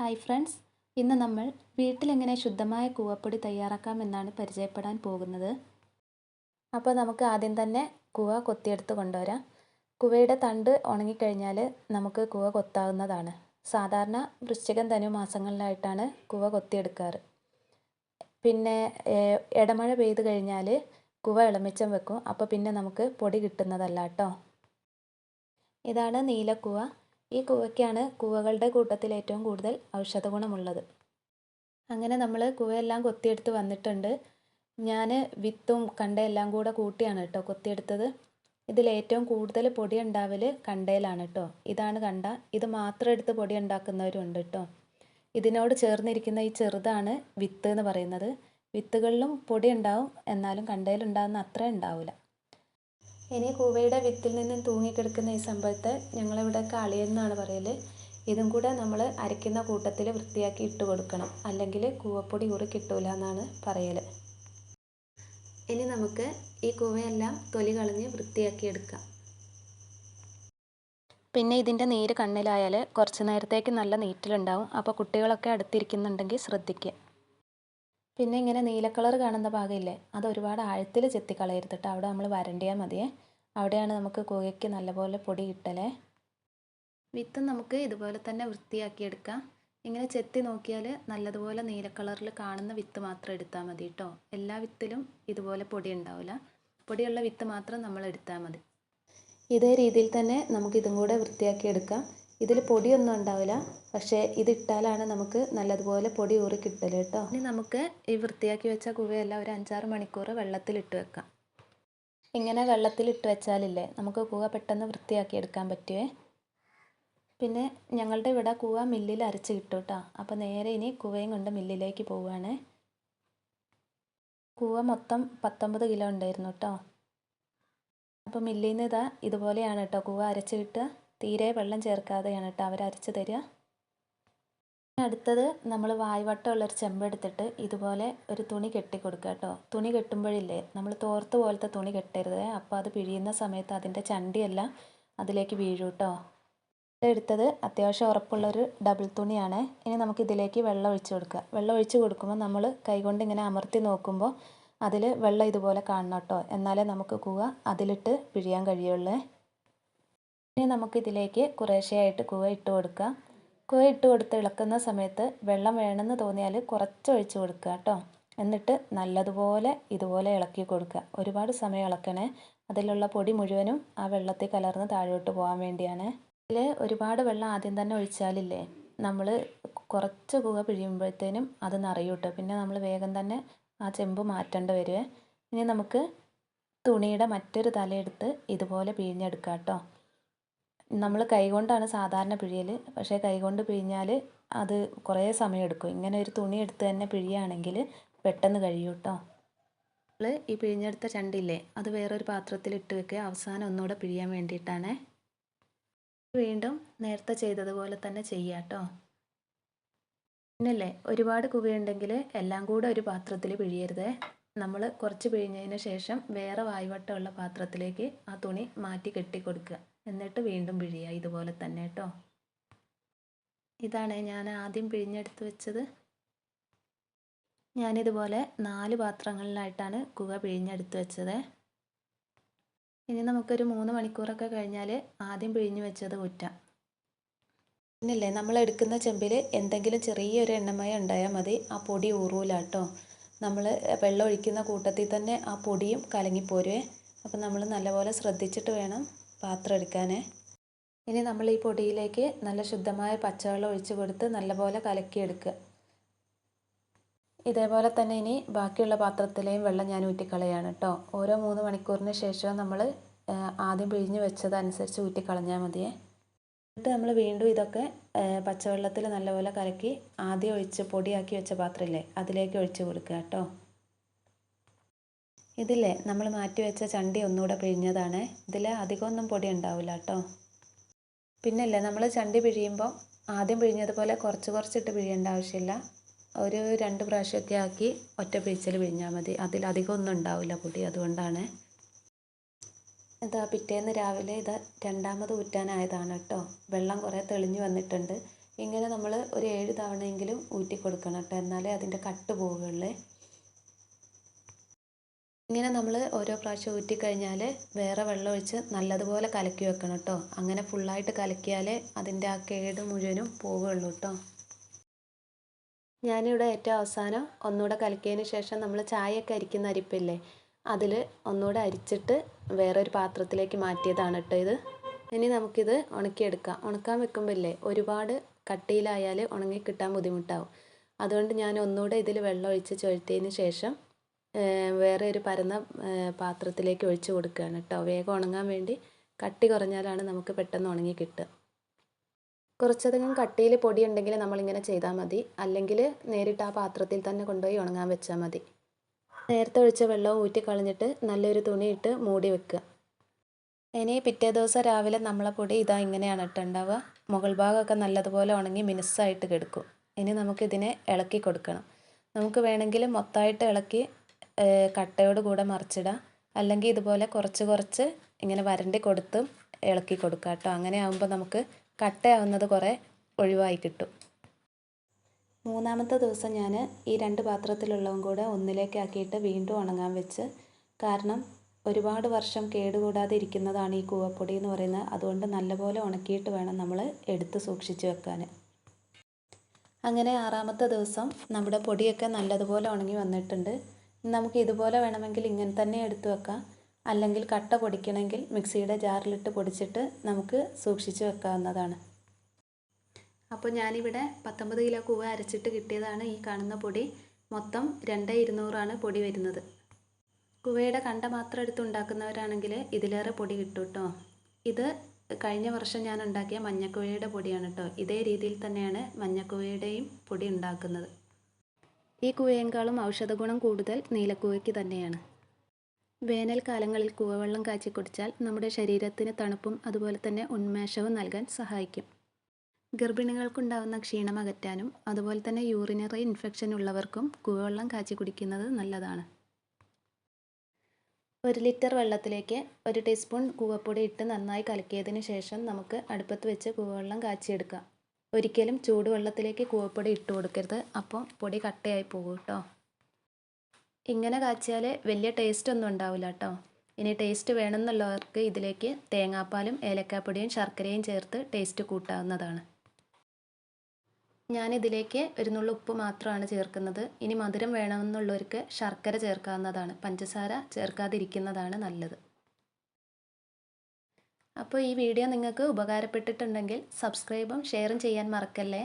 Hi friends, ഇന്ന് നമ്മൾ വീട്ടിലെങ്ങനെ ശുദ്ധമായ കൂവപ്പൊടി തയ്യാറാക്കാമെന്നാണ് പരിചയപ്പെടാൻ പോകുന്നത്. അപ്പോൾ നമുക്ക് ആദ്യം തന്നെ കൂവ കൊത്തിയെടുത്ത് കൊണ്ടുവരാം. കൂവയുടെ തണ്ട് ഉണങ്ങിക്കഴിഞ്ഞാൽ നമുക്ക് കൂവ കൊത്താവുന്നതാണ്. സാധാരണ വൃശ്ചികം ധനു മാസങ്ങളിലായിട്ടാണ് കൂവ കൊത്തിയെടുക്കാറ്. പിന്നെ ഇടമഴ പെയ്ത് കഴിഞ്ഞാൽ കൂവ ഇളമിച്ചം വെക്കും. അപ്പോൾ പിന്നെ നമുക്ക് പൊടി കിട്ടുന്നതല്ല കേട്ടോ. ഇതാണ് നീലക്കൂവ. ഈ കൂവയ്ക്കാണ് കൂവകളുടെ കൂട്ടത്തിൽ ഏറ്റവും കൂടുതൽ ഔഷധ ഗുണമുള്ളത്. അങ്ങനെ നമ്മൾ കൂവയെല്ലാം കൊത്തിയെടുത്ത് വന്നിട്ടുണ്ട്. ഞാൻ വിത്തും കണ്ടയെല്ലാം കൂടെ കൂട്ടിയാണ് കേട്ടോ കൊത്തിയെടുത്തത്. ഇതിൽ ഏറ്റവും കൂടുതൽ പൊടി ഉണ്ടാവൽ കണ്ടയിലാണ് കേട്ടോ. ഇതാണ് കണ്ട. ഇത് മാത്രം എടുത്ത് പൊടി ഉണ്ടാക്കുന്നവരും ഉണ്ട് കേട്ടോ. ഇതിനോട് ചേർന്നിരിക്കുന്ന ഈ ചെറുതാണ് വിത്ത് എന്ന് പറയുന്നത്. വിത്തുകളിലും പൊടി ഉണ്ടാവും, എന്നാലും കണ്ടയിലുണ്ടാകുന്ന അത്ര ഉണ്ടാവില്ല. ഇനി കൂവയുടെ വിത്തിൽ നിന്ന് തൂങ്ങിക്കിടക്കുന്ന ഈ സംഭവത്തെ ഞങ്ങളിവിടെ കാളിയെന്നാണ് പറയൽ. ഇതും കൂടെ നമ്മൾ അരയ്ക്കുന്ന കൂട്ടത്തിൽ വൃത്തിയാക്കി ഇട്ട് കൊടുക്കണം, അല്ലെങ്കിൽ കൂവപ്പൊടി ഊറി കിട്ടൂല എന്നാണ് പറയൽ. ഇനി നമുക്ക് ഈ കൂവയെല്ലാം തൊലി കളഞ്ഞ് വൃത്തിയാക്കി എടുക്കാം. പിന്നെ ഇതിൻ്റെ നീര് കണ്ണിലായാൽ കുറച്ച് നേരത്തേക്ക് നല്ല നീറ്റലുണ്ടാവും. അപ്പോൾ കുട്ടികളൊക്കെ അടുത്തിരിക്കുന്നുണ്ടെങ്കിൽ ശ്രദ്ധിക്കുക. പിന്നെ ഇങ്ങനെ നീല കളർ കാണുന്ന ഭാഗമില്ലേ, അത് ഒരുപാട് ആഴത്തിൽ ചെത്തിക്കളയരുത് കേട്ടോ. അവിടെ നമ്മൾ വരണ്ടിയാൽ മതിയേ. അവിടെയാണ് നമുക്ക് കൂവയ്ക്ക് നല്ലപോലെ പൊടി കിട്ടലേ. വിത്ത് നമുക്ക് ഇതുപോലെ തന്നെ വൃത്തിയാക്കിയെടുക്കാം. ഇങ്ങനെ ചെത്തി നോക്കിയാൽ നല്ലതുപോലെ നീല കളറിൽ കാണുന്ന വിത്ത് മാത്രം എടുത്താൽ മതി കേട്ടോ. എല്ലാ വിത്തിലും ഇതുപോലെ പൊടി ഉണ്ടാവില്ല. പൊടിയുള്ള വിത്ത് മാത്രം നമ്മൾ എടുത്താൽ മതി. ഇതേ രീതിയിൽ തന്നെ നമുക്ക് ഇതും കൂടെ വൃത്തിയാക്കിയെടുക്കാം. ഇതിൽ പൊടിയൊന്നും ഉണ്ടാവില്ല, പക്ഷേ ഇതിട്ടാലാണ് നമുക്ക് നല്ലതുപോലെ പൊടി ഊറി കിട്ടൽ കേട്ടോ. ഇനി നമുക്ക് ഈ വൃത്തിയാക്കി വെച്ച കൂവയെല്ലാം ഒരു 5-6 മണിക്കൂർ വെള്ളത്തിലിട്ട് വെക്കാം. ഇങ്ങനെ വെള്ളത്തിലിട്ട് വെച്ചാലില്ലേ നമുക്ക് കൂവ പെട്ടെന്ന് വൃത്തിയാക്കി എടുക്കാൻ പറ്റുമേ. പിന്നെ ഞങ്ങളുടെ ഇവിടെ കൂവ മില്ലിൽ അരച്ച് കിട്ടും കേട്ടോ. അപ്പോൾ നേരെ ഇനി കൂവയും കൊണ്ട് മില്ലിലേക്ക് പോവുകയാണ്. കൂവ മൊത്തം 19 കിലോ ഉണ്ടായിരുന്നു കേട്ടോ. അപ്പോൾ മില്ലിൽ നിന്ന് ഇതുപോലെയാണ് കേട്ടോ കൂവ അരച്ച് കിട്ടുക. തീരെ വെള്ളം ചേർക്കാതെയാണ് കേട്ടോ അവർ അരച്ച് തരിക. അടുത്തത് നമ്മൾ വായ്വട്ടമുള്ളൊരു ചെമ്പെടുത്തിട്ട് ഇതുപോലെ ഒരു തുണി കെട്ടി കൊടുക്കുക കേട്ടോ. തുണി കെട്ടുമ്പോഴില്ലേ നമ്മൾ തോർത്ത് പോലത്തെ തുണി കെട്ടരുത്. അപ്പോൾ അത് പിഴിയുന്ന സമയത്ത് അതിൻ്റെ ചണ്ടിയെല്ലാം അതിലേക്ക് വീഴും കേട്ടോ. എടുത്തത് അത്യാവശ്യം ഉറപ്പുള്ളൊരു ഡബിൾ തുണിയാണ്. ഇനി നമുക്ക് ഇതിലേക്ക് വെള്ളം ഒഴിച്ച് കൊടുക്കുക. വെള്ളം ഒഴിച്ച് കൊടുക്കുമ്പോൾ നമ്മൾ കൈകൊണ്ട് ഇങ്ങനെ അമർത്തി നോക്കുമ്പോൾ അതിൽ വെള്ളം ഇതുപോലെ കാണണം കേട്ടോ. എന്നാലേ നമുക്ക് കൂവ അതിലിട്ട് പിഴിയാൻ കഴിയുള്ളൂ. ഇനി നമുക്കിതിലേക്ക് കുറേശ്ശെയായിട്ട് കൂവ ഇട്ട് കൊടുക്കാം. കൂവ ഇട്ട് കൊടുത്ത് ഇളക്കുന്ന സമയത്ത് വെള്ളം വേണമെന്ന് തോന്നിയാൽ കുറച്ച് ഒഴിച്ച് കൊടുക്കുക കേട്ടോ. എന്നിട്ട് നല്ലതുപോലെ ഇതുപോലെ ഇളക്കി കൊടുക്കുക. ഒരുപാട് സമയം ഇളക്കണേ. അതിലുള്ള പൊടി മുഴുവനും ആ വെള്ളത്തിൽ കലർന്ന് താഴോട്ട് പോകാൻ വേണ്ടിയാണ്. ഇതിൽ ഒരുപാട് വെള്ളം ആദ്യം തന്നെ ഒഴിച്ചാലില്ലേ നമ്മൾ കുറച്ച് കൂവ പിഴിയുമ്പോഴത്തേനും അത് നിറയും കേട്ടോ. പിന്നെ നമ്മൾ വേഗം തന്നെ ആ ചെമ്പ് മാറ്റേണ്ടി വരുമേ. ഇനി നമുക്ക് തുണിയുടെ മറ്റൊരു തലയെടുത്ത് ഇതുപോലെ പിഴിഞ്ഞെടുക്കാം കേട്ടോ. നമ്മൾ കൈകൊണ്ടാണ് സാധാരണ പിഴിയൽ, പക്ഷേ കൈകൊണ്ട് പിഴിഞ്ഞാൽ അത് കുറേ സമയം എടുക്കും. ഇങ്ങനെ ഒരു തുണി എടുത്ത് തന്നെ പിഴിയുകയാണെങ്കിൽ പെട്ടെന്ന് കഴിയും കേട്ടോ. നമ്മൾ ഈ പിഴിഞ്ഞെടുത്ത ചണ്ടില്ലേ അത് വേറൊരു പാത്രത്തിൽ ഇട്ട് വെക്കുക. അവസാനം ഒന്നുകൂടെ പിഴിയാൻ വേണ്ടിയിട്ടാണ്. വീണ്ടും നേരത്തെ ചെയ്തതുപോലെ തന്നെ ചെയ്യുക കേട്ടോ. പിന്നല്ലേ ഒരുപാട് കുവയുണ്ടെങ്കിൽ എല്ലാം കൂടെ ഒരു പാത്രത്തിൽ പിഴിയരുത്. നമ്മൾ കുറച്ച് പിഴിഞ്ഞതിന് ശേഷം വേറെ വായ്വട്ടമുള്ള പാത്രത്തിലേക്ക് ആ തുണി മാറ്റി കെട്ടി കൊടുക്കുക. എന്നിട്ട് വീണ്ടും പിഴിയുക ഇതുപോലെ തന്നെ കേട്ടോ. ഇതാണ് ഞാൻ ആദ്യം പിഴിഞ്ഞെടുത്ത് വെച്ചത്. ഞാനിതുപോലെ 4 പാത്രങ്ങളിലായിട്ടാണ് കൂവ പിഴിഞ്ഞെടുത്ത് വെച്ചത്. ഇനി നമുക്കൊരു 3 മണിക്കൂറൊക്കെ കഴിഞ്ഞാൽ ആദ്യം പിഴിഞ്ഞ് വെച്ചത് ഊറ്റാം. പിന്നില്ലേ നമ്മൾ എടുക്കുന്ന ചെമ്പിൽ എന്തെങ്കിലും ചെറിയൊരു എണ്ണമയം ഉണ്ടായാൽ മതി, ആ പൊടി ഊറൂല കേട്ടോ. നമ്മൾ വെള്ളം ഒഴിക്കുന്ന കൂട്ടത്തിൽ തന്നെ ആ പൊടിയും കലങ്ങിപ്പോരുവേ. അപ്പം നമ്മൾ നല്ലപോലെ ശ്രദ്ധിച്ചിട്ട് വേണം പാത്രം എടുക്കാൻ. ഇനി നമ്മൾ ഈ പൊടിയിലേക്ക് നല്ല ശുദ്ധമായ പച്ചവെള്ളം ഒഴിച്ച് കൊടുത്ത് നല്ലപോലെ കലക്കിയെടുക്കുക. ഇതേപോലെ തന്നെ ഇനി ബാക്കിയുള്ള പാത്രത്തിലെയും വെള്ളം ഞാൻ ഊറ്റിക്കളയാണ് കേട്ടോ. ഓരോ 3 മണിക്കൂറിന് ശേഷം നമ്മൾ ആദ്യം പിഴിഞ്ഞ് വെച്ചതനുസരിച്ച് ഊറ്റിക്കളഞ്ഞാൽ മതിയേ. എന്നിട്ട് നമ്മൾ വീണ്ടും ഇതൊക്കെ പച്ചവെള്ളത്തിൽ നല്ലപോലെ കലക്കി ആദ്യം ഒഴിച്ച് പൊടിയാക്കി വെച്ച പാത്രമില്ലേ അതിലേക്ക് ഒഴിച്ച് കൊടുക്കുക കേട്ടോ. ഇതില്ലേ നമ്മൾ മാറ്റി വെച്ച ചണ്ടി ഒന്നുകൂടെ പിഴിഞ്ഞതാണ്. ഇതിൽ അധികമൊന്നും പൊടി ഉണ്ടാവില്ല കേട്ടോ. പിന്നല്ലേ നമ്മൾ ചണ്ടി പിഴിയുമ്പോൾ ആദ്യം പിഴിഞ്ഞതുപോലെ കുറച്ച് കുറച്ചിട്ട് പിഴിയേണ്ട ആവശ്യമില്ല. ഒരു 2 പ്രാവശ്യമൊക്കെ ആക്കി ഒറ്റ പിഴിച്ചൽ പിഴിഞ്ഞാൽ മതി. അതിലധികം ഒന്നും ഉണ്ടാവില്ല പൊടി, അതുകൊണ്ടാണ്. ഇതാ പിറ്റേന്ന് രാവിലെ ഇത് രണ്ടാമത് ഊറ്റാനായതാണ് കേട്ടോ. വെള്ളം കുറേ തെളിഞ്ഞു വന്നിട്ടുണ്ട്. ഇങ്ങനെ നമ്മൾ ഒരു 7 തവണയെങ്കിലും ഊറ്റി കൊടുക്കണം കേട്ടോ, എന്നാലേ അതിൻ്റെ കട്ട് പോവുകയുള്ളൂ. ഇങ്ങനെ നമ്മൾ ഓരോ പ്രാവശ്യം ഊറ്റിക്കഴിഞ്ഞാൽ വേറെ വെള്ളം ഒഴിച്ച് നല്ലതുപോലെ കലക്കി വെക്കണം കേട്ടോ. അങ്ങനെ ഫുള്ളായിട്ട് കലക്കിയാലേ അതിൻ്റെ ആ കേട് മുഴുവനും പോവുകയുള്ളൂ കേട്ടോ. ഞാനിവിടെ ഏറ്റവും അവസാനം ഒന്നുകൂടെ കലക്കിയതിന് ശേഷം നമ്മൾ ചായയൊക്കെ അരിക്കുന്ന അരിപ്പില്ലേ, അതിൽ ഒന്നുകൂടെ അരിച്ചിട്ട് വേറൊരു പാത്രത്തിലേക്ക് മാറ്റിയതാണ് കേട്ടോ ഇത്. ഇനി നമുക്കിത് ഉണക്കിയെടുക്കാം. ഉണക്കാൻ വെക്കുമ്പോൾ ഇല്ലേ, ഒരുപാട് കട്ടിയിലായാൽ ഉണങ്ങി കിട്ടാൻ ബുദ്ധിമുട്ടാവും. അതുകൊണ്ട് ഞാൻ ഒന്നുകൂടെ ഇതിൽ വെള്ളം ഒഴിച്ച് ചുഴറ്റിയതിന് ശേഷം വേറെ ഒരു പരന്ന പാത്രത്തിലേക്ക് ഒഴിച്ച് കൊടുക്കുകയാണ് കേട്ടോ. വേഗം ഉണങ്ങാൻ വേണ്ടി. കട്ടി കുറഞ്ഞാലാണ് നമുക്ക് പെട്ടെന്ന് ഉണങ്ങി കിട്ടുക. കുറച്ചധികം കട്ടിയിൽ പൊടി ഉണ്ടെങ്കിൽ നമ്മളിങ്ങനെ ചെയ്താൽ മതി, അല്ലെങ്കിൽ നേരിട്ട് ആ പാത്രത്തിൽ തന്നെ കൊണ്ടുപോയി ഉണങ്ങാൻ വെച്ചാൽ മതി. നേരത്തെ ഒഴിച്ച വെള്ളം ഊറ്റിക്കളഞ്ഞിട്ട് നല്ലൊരു തുണിയിട്ട് മൂടി വെക്കുക. ഇനി പിറ്റേ ദിവസം രാവിലെ നമ്മളെ പൊടി ഇതാ ഇങ്ങനെയാണ് കേട്ടോ ഉണ്ടാവുക. മുകൾ ഭാഗമൊക്കെ നല്ലതുപോലെ ഉണങ്ങി മിനുസ്സായിട്ട് കിടക്കും. ഇനി നമുക്കിതിനെ ഇളക്കി കൊടുക്കണം. നമുക്ക് വേണമെങ്കിൽ മൊത്തമായിട്ട് ഇളക്കി കട്ടയോട് കൂടെ മറിച്ചിടാം, അല്ലെങ്കിൽ ഇതുപോലെ കുറച്ച് കുറച്ച് ഇങ്ങനെ വരണ്ടി കൊടുത്തും ഇളക്കി കൊടുക്കുക കേട്ടോ. അങ്ങനെ ആകുമ്പോൾ നമുക്ക് കട്ടയാവുന്നത് കുറേ ഒഴിവായി കിട്ടും. മൂന്നാമത്തെ ദിവസം ഞാൻ ഈ 2 പാത്രത്തിലുള്ളതും കൂടെ ഒന്നിലേക്ക് ആക്കിയിട്ട് വീണ്ടും ഉണങ്ങാൻ വെച്ച്. കാരണം ഒരുപാട് വർഷം കേടുകൂടാതെ ഇരിക്കുന്നതാണ് ഈ കൂവപ്പൊടി എന്ന് പറയുന്നത്. അതുകൊണ്ട് നല്ലപോലെ ഉണക്കിയിട്ട് വേണം നമ്മൾ എടുത്ത് സൂക്ഷിച്ച് വെക്കാൻ. അങ്ങനെ 6ാമത്തെ ദിവസം നമ്മുടെ പൊടിയൊക്കെ നല്ലതുപോലെ ഉണങ്ങി വന്നിട്ടുണ്ട്. നമുക്ക് ഇതുപോലെ വേണമെങ്കിൽ ഇങ്ങനെ തന്നെ എടുത്തു വെക്കാം, അല്ലെങ്കിൽ കട്ട പൊടിക്കണമെങ്കിൽ മിക്സിയുടെ ജാറിലിട്ട് പൊടിച്ചിട്ട് നമുക്ക് സൂക്ഷിച്ച് വെക്കാവുന്നതാണ്. അപ്പോൾ ഞാനിവിടെ 19 കിലോ കൂവ അരച്ചിട്ട് കിട്ടിയതാണ് ഈ കാണുന്ന പൊടി. മൊത്തം 2,200 പൊടി വരുന്നത്. കൂവയുടെ കണ്ട മാത്രം എടുത്ത് ഉണ്ടാക്കുന്നവരാണെങ്കിൽ ഇതിലേറെ പൊടി കിട്ടും കേട്ടോ. ഇത് കഴിഞ്ഞ വർഷം ഞാൻ ഉണ്ടാക്കിയ മഞ്ഞക്കൂവയുടെ പൊടിയാണ് കേട്ടോ. ഇതേ രീതിയിൽ തന്നെയാണ് മഞ്ഞക്കൂവയുടെയും പൊടി ഉണ്ടാക്കുന്നത്. ഈ കൂവയേക്കാളും ഔഷധ ഗുണം കൂടുതൽ നീലക്കൂവയ്ക്ക് തന്നെയാണ്. വേനൽക്കാലങ്ങളിൽ കൂവവെള്ളം കാച്ചി കുടിച്ചാൽ നമ്മുടെ ശരീരത്തിന് തണുപ്പും അതുപോലെ തന്നെ ഉന്മേഷവും നൽകാൻ സഹായിക്കും. ഗർഭിണികൾക്കുണ്ടാകുന്ന ക്ഷീണം അകറ്റാനും അതുപോലെ തന്നെ യൂറിനറി ഇൻഫെക്ഷൻ ഉള്ളവർക്കും കൂവവെള്ളം കാച്ചി കുടിക്കുന്നത് നല്ലതാണ്. 1 ലിറ്റർ വെള്ളത്തിലേക്ക് 1 ടീസ്പൂൺ കൂവപ്പൊടി ഇട്ട് നന്നായി കലക്കിയതിന് ശേഷം നമുക്ക് അടുപ്പത്ത് വെച്ച് കൂവവെള്ളം കാച്ചിയെടുക്കാം. ഒരിക്കലും ചൂടുവെള്ളത്തിലേക്ക് കൂവപ്പൊടി ഇട്ട് കൊടുക്കരുത്, അപ്പോൾ പൊടി കട്ടയായി പോകും കേട്ടോ. ഇങ്ങനെ കാച്ചിയാൽ വലിയ ടേസ്റ്റ് ഒന്നും ഉണ്ടാവില്ല കേട്ടോ. ഇനി ടേസ്റ്റ് വേണമെന്നുള്ളവർക്ക് ഇതിലേക്ക് തേങ്ങാപ്പാലും ഏലക്കാപ്പൊടിയും ശർക്കരയും ചേർത്ത് ടേസ്റ്റ് കൂട്ടാവുന്നതാണ്. ഞാനിതിലേക്ക് ഒരു നുള്ളു ഉപ്പ് മാത്രമാണ് ചേർക്കുന്നത്. ഇനി മധുരം വേണമെന്നുള്ളവർക്ക് ശർക്കര ചേർക്കാവുന്നതാണ്. പഞ്ചസാര ചേർക്കാതിരിക്കുന്നതാണ് നല്ലത്. അപ്പോൾ ഈ വീഡിയോ നിങ്ങൾക്ക് ഉപകാരപ്പെട്ടിട്ടുണ്ടെങ്കിൽ സബ്സ്ക്രൈബും ഷെയറും ചെയ്യാൻ മറക്കല്ലേ.